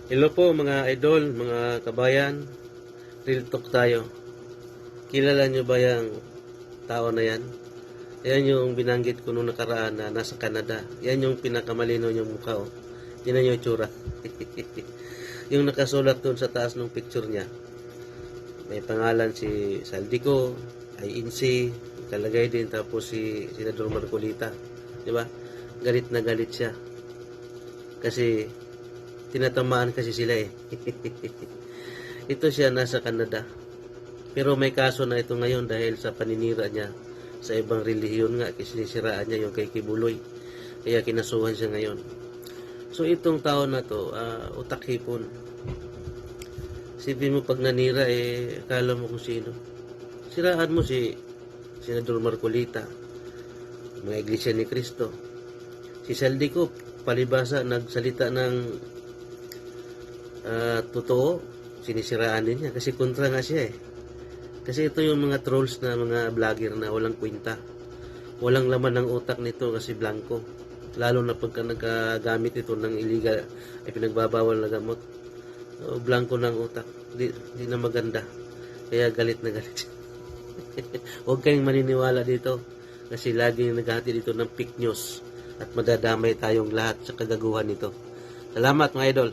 Hello po mga idol, mga kabayan. Real talk tayo. Kilala nyo ba yung tao na yan? Yan yung binanggit ko nung nakaraan na nasa Canada. Yan yung pinakamalino yung mukha. Oh. Yan yung itsura. Yung nakasulat doon sa taas ng picture niya. May pangalan si Saldico, INC, kalagay din tapos si Senador Marcolita. Di ba? Galit na galit siya. Kasi tinatamaan kasi sila eh. Ito siya nasa Canada. Pero may kaso na ito ngayon dahil sa paninira niya sa ibang relihiyon nga. Sinisiraan niya yung kay Kibuloy. Kaya kinasuhan siya ngayon. So itong tao na to, utak hipon. Sipin mo pag nanira eh, akala mo kung sino. Siraan mo si Senador Marcolita, mga Iglesia ni Cristo. Si Saldico, palibasa, nagsalita ng totoo, sinisiraan din niya kasi kontra nga siya eh. Kasi ito yung mga trolls na mga vlogger na walang kwenta. Walang laman ng utak nito kasi blanco. Lalo na pagka nagagamit ito ng illegal ay pinagbabawal na gamot. Blanco ng utak. Di na maganda. Kaya galit na galit siya. Huwag kayong maniniwala dito kasi laging naghahati dito ng fake news at madadamay tayong lahat sa kagaguhan nito. Salamat mga idol.